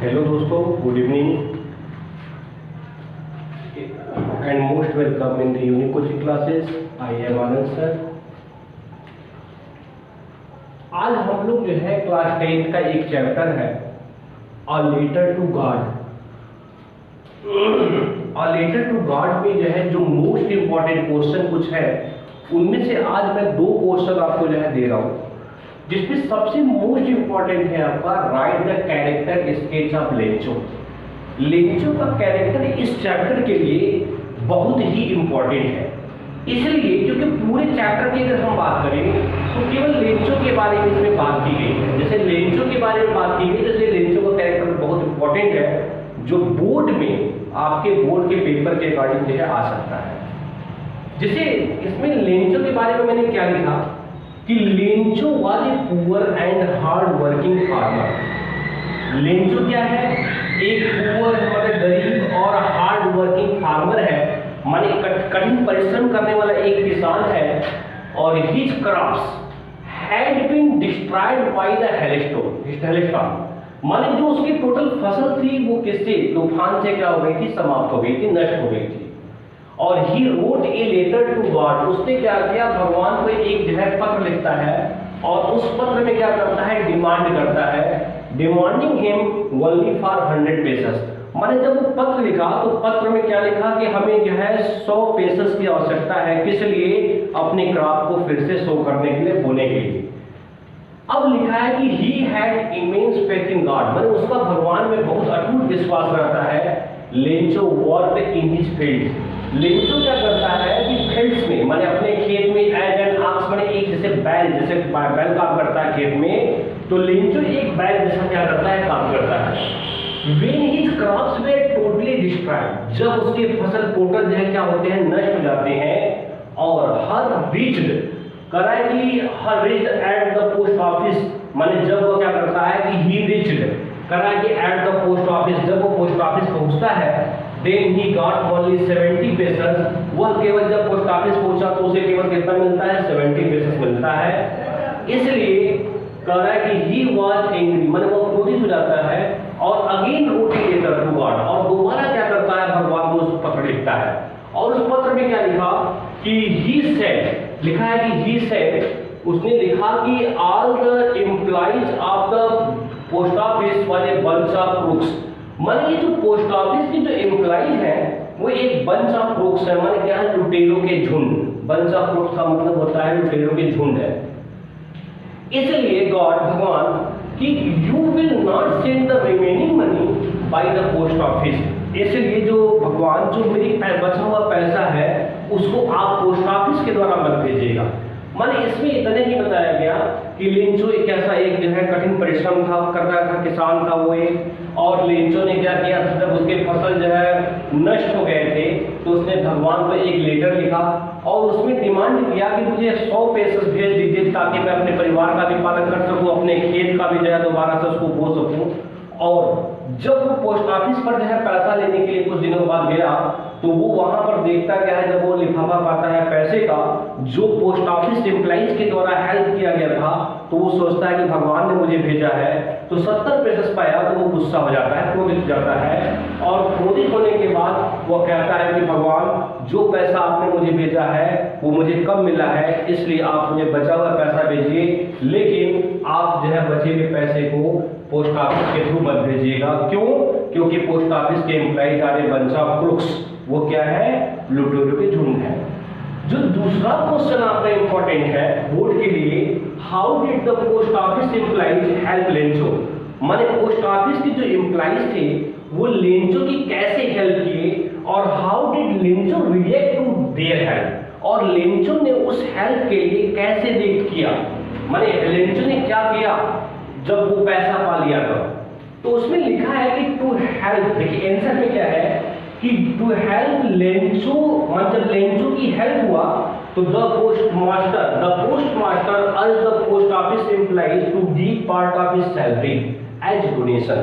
Hello दोस्तों, good evening and most welcome in the unique coaching classes. I am Anand sir. आज हम लोग जो है क्लास 10 का एक चैप्टर है a letter to God. A letter to God में जो है जो मोस्ट इंपॉर्टेंट क्वेश्चन कुछ है, उनमें से आज मैं 2 क्वेश्चन आपको जो है दे रहा हूँ, जिसमें सबसे मोस्ट इंपॉर्टेंट है आपका right the character sketch of Lencho. Lencho का कैरेक्टर इस चैप्टर के लिए बहुत ही इंपॉर्टेंट है, इसलिए क्योंकि पूरे चैप्टर की अगर हम बात करें तो केवल लेंचो के बारे में इसमें बात की गई है। जैसे लेंचो के बारे में बात की गई, जैसे लेंचो का कैरेक्टर बहुत इंपॉर्टेंट है, जो बोर्ड में आपके बोर्ड के पेपर के अकॉर्डिंग जो है आ सकता है। जैसे इसमें लेंचो के बारे में मैंने क्या लिखा कि Lencho was a poor and hard working farmer. Lencho क्या है? एक पुअर मतलब गरीब और हार्ड वर्किंग फार्मर है, माने कठिन परिश्रम करने वाला एक किसान है। और his crops had been destroyed by the hailstorm, माने जो उसकी टोटल फसल थी वो किससे, तूफान से क्या हो गई थी, समाप्त हो गई थी, नष्ट हो गई थी। और he wrote a letter to God, उसने क्या किया, भगवान को एक जो है पत्र लिखता है और उस पत्र में क्या करता है, डिमांड करता है, demanding him only for 100 pesos. माने जब वो पत्र लिखा तो पत्र में क्या लिखा कि हमें जो है 100 पेसेस की आवश्यकता है, किस लिए, अपने क्रॉप को फिर से शो करने के लिए, बोने के लिए। अब लिखा है कि he had immense faith in God, माने उसका भगवान में बहुत अटूट विश्वास रहता है। Lencho work in his field, Lencho क्या करता है कि फील्ड्स में, माने अपने खेत में एज एन ऑक्स, माने एक जैसे बैल काम करता है खेत में, तो लेंचो एक बैल जैसा क्या करता है, काम करता है। When his crops were totally destroyed, जब उसके फसल टोटल जो है क्या होते हैं, नष्ट हो जाते हैं। और हर reached correctly, her reached at the post office, माने जब वो क्या करता है कि he reached correctly at the post office, जब वो पोस्ट ऑफिस पहुंचता है, then he got only 70 pesos. वह केवल जब पोस्ट ऑफिस पहुंचा तो उसे केवल कितना मिलता है, 70 पेसेस मिलता है। इसलिए कह रहा है कि he was angry, माने वो क्रोधित हो जाता है और again wrote a letter to God, और दोबारा क्या करता है, भगवान को उस पत्र लिखता है। और उस पत्र में क्या लिखा कि he said, लिखा है कि he said, उसने लिखा कि all the employees of the post office was a bunch of crooks, माने ये जो पोस्ट ऑफिस की जो एम्प्लॉइज हैं वो एक बंच ऑफ क्रूक्स है, माने क्या है, लुटेरों के झुंड। बंच ऑफ क्रूक्स का मतलब होता है लुटेरों के झुंड है। इसलिए गॉड, भगवान, कि you will not send the remaining money by the post office, इसलिए जो भगवान जो मेरी बचा हुआ पैसा है उसको आप पोस्ट ऑफिस के द्वारा मत भेजिएगा। माने इसमें इतने ही बताया गया कि लेंचो एक ऐसा एक जो है कठिन परिश्रम था, कर रहा था किसान का वो एक, और लेंचो ने क्या किया, जब उसके फसल जो है नष्ट हो गए थे तो उसने भगवान को एक लेटर लिखा और उसमें डिमांड किया कि मुझे 100 पेसेस भेज दीजिए ताकि मैं अपने परिवार का भी पालन कर सकूं, अपने खेत का भी जो है दोबारा से उसको बो सकूं। और जब वो पोस्ट ऑफिस पर जो है पैसा लेने के लिए कुछ दिनों बाद गया तो वो वहां पर देखता क्या है, जब वो लिफाफा पाता है पैसे का जो पोस्ट ऑफिस एम्प्लॉइज के द्वारा हेल्प किया गया था, तो वो सोचता है कि भगवान ने मुझे भेजा है, तो 70 पेसेस पाया तो वो गुस्सा हो जाता है, क्रोधित हो जाता है। और क्रोधित होने के बाद वो कहता है कि भगवान, जो पैसा आपने मुझे भेजा है वो मुझे कम मिला है, इसलिए आप मुझे बचा हुआ पैसा भेजिए, लेकिन आप जो है बचे हुए पैसे को पोस्ट ऑफिस के थ्रू मत भेजिएगा। क्यों? क्योंकि पोस्ट ऑफिस के employees are a bunch of crooks, वो क्या है, लुटेरों के झुंड है। जो दूसरा क्वेश्चन आपका इंपॉर्टेंट है बोर्ड के लिए, how did the post office employees help Lencho, माने पोस्ट ऑफिस के जो एम्प्लॉइज थे वो लेंचो की कैसे हेल्प किए, और how did Lencho react to their help, और लेंचो ने उस हेल्प के लिए कैसे रिएक्ट किया, माने लेंचो ने क्या किया जब वो पैसा पा लिया था। तो उसमें लिखा है कि टू हेल्प, देखिए आंसर में क्या है कि टू हेल्प लेंचो, मतलब लेंचो की हेल्प हुआ तो the post master urged the post office employees to give part of his salary as donation.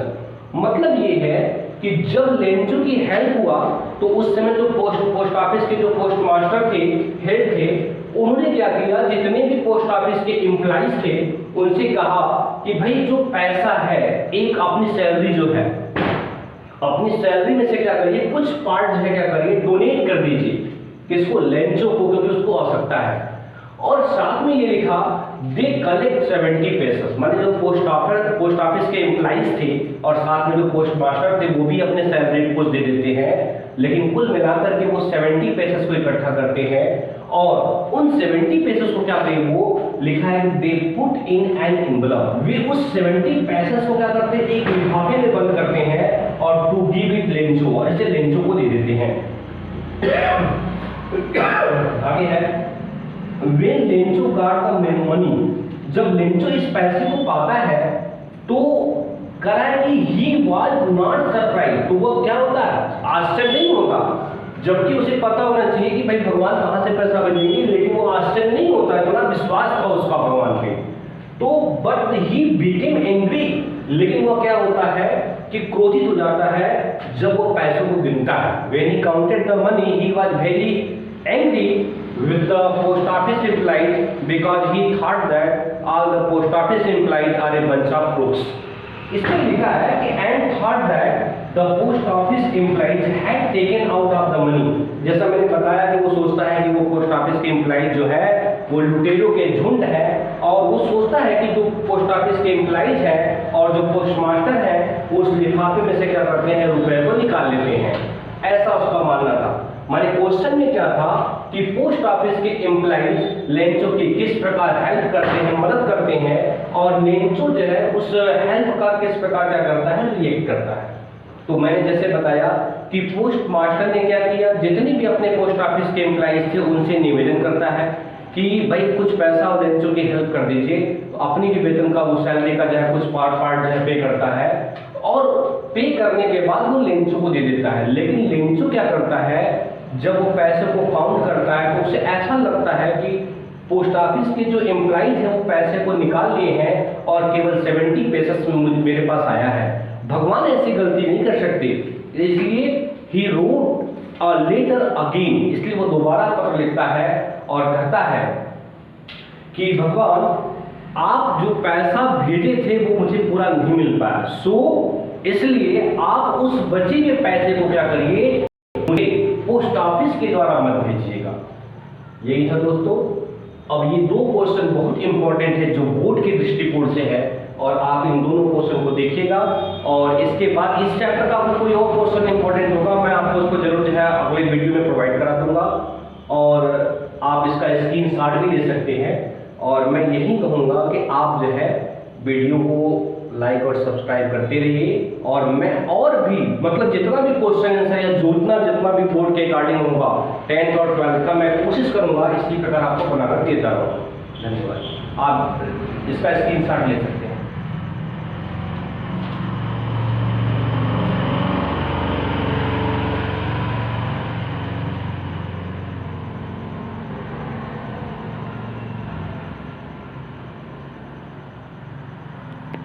मतलब ये है कि जब लेंचो की हेल्प हुआ तो उस समय जो पोस्ट ऑफिस के जो पोस्ट मास्टर थे, हेड थे, उन्होंने क्या किया, जितने भी पोस्ट ऑफिस के एम्प्लॉइज थे उनसे कहा कि भाई जो पैसा है, एक अपनी सैलरी जो है अपनी सैलरी में से क्या करिए, कुछ पार्ट जो है क्या करिए, डोनेट कर दीजिए किसको, लेंचो को, क्योंकि उसको आवश्यकता है। और साथ में ये लिखा दे कलेक्ट 70 पैसे, माने जो पोस्ट ऑफिस के एम्प्लॉइज थे और साथ में जो पोस्ट मास्टर थे वो भी अपने सैलरी को दे देते हैं, लेकिन कुल मिलाकर के वो 70 पैसे को इकट्ठा करते हैं और उन 70 पैसे को क्या करें, वो लिखा है they put in an envelope, वे उस 70 पैसे को क्या करते हैं, एक लिफाफे में बंद करते हैं और टू गिव इट लेंचो, और ऐसे लेंचो को दे देते हैं। आगे है When Lencho got the money, जब लेंचो इस पैसे को पाता है तो करा कि he was not surprised, तो वो क्या होता है, आश्चर्य नहीं होता, जबकि उसे पता होना चाहिए कि भाई भगवान कहाँ से पैसा बनेंगे, लेकिन वो आश्चर्य नहीं होता, इतना विश्वास था उसका भगवान पे। तो बट ही became angry, लेकिन वो क्या होता है कि क्रोधित हो जाता है जब वो पैसों को गिनता है। When he counted the money, he was very angry with the post office employees because he thought that all the post office employees are a bunch of crooks. इसमें लिखा है कि and thought that the post office employees had taken out of the money, जैसा मैंने बताया कि वो सोचता है कि वो पोस्ट ऑफिस के एम्प्लॉइज जो है वो लुटेरों के झुंड है, और वो सोचता है कि जो पोस्ट ऑफिस के एम्प्लॉइज है और जो पोस्ट मास्टर है उस लिफाफे में से क्या करते हैं, रुपए को निकाल लेते हैं, ऐसा उसका मानना था। हमारे क्वेश्चन में क्या था कि पोस्ट ऑफिस के एम्प्लॉइज लेंचो की किस प्रकार हेल्प करते हैं, मदद करते हैं, और लेंचो जो है उस हेल्प का किस प्रकार क्या करता है, रिएक्ट करता है। तो मैंने जैसे बताया कि पोस्ट मास्टर ने क्या किया, जितने भी अपने पोस्ट ऑफिस के एम्प्लॉइज थे उनसे निवेदन करता है कि भाई कुछ पैसा और लेंचो की हेल्प कर दीजिए, तो अपनी भी वेतन का वो सैलरी का जो है कुछ पार्ट जो है पे करता है, और पे करने के बाद वो लेंचो को दे देता है। लेकिन लेंचो क्या करता है, जब वो पैसे को काउंट करता है तो उसे ऐसा लगता है कि पोस्ट ऑफिस के जो एम्प्लॉइज हैं वो पैसे को निकाल लिए हैं और केवल 70 पैसे मेरे पास आया है। भगवान ऐसी गलती नहीं कर सकते, इसलिए he wrote a letter again, इसलिए वो दोबारा पत्र लिखता है और कहता है कि भगवान आप जो पैसा भेजे थे वो मुझे पूरा नहीं मिल पाया, सो इसलिए आप उस बचे हुए पैसे को क्या करिए, मुझे पोस्ट ऑफिस के द्वारा मत भेजिएगा। यही था दोस्तों। अब ये दो क्वेश्चन बहुत इंपॉर्टेंट है जो बोर्ड के दृष्टिकोण से है, और आप इन दोनों क्वेश्चन को देखिएगा, और इसके बाद इस चैप्टर का आपको कोई और क्वेश्चन इंपॉर्टेंट होगा मैं आपको उसको जरूर जो है अगले वीडियो में प्रोवाइड करा दूंगा, और आप इसका स्क्रीनशॉट भी ले सकते हैं। और मैं यही कहूँगा कि आप जो है वीडियो को लाइक और सब्सक्राइब करते रहिए, और मैं और भी मतलब जितना भी क्वेश्चन है या जितना भी बोर्ड के अकॉर्डिंग होगा 10th और 12th का, मैं कोशिश करूंगा इसी प्रकार आपको बनाकर देता रहूँगा। धन्यवाद। आप इसका स्क्रीनशॉट ले सकते हैं।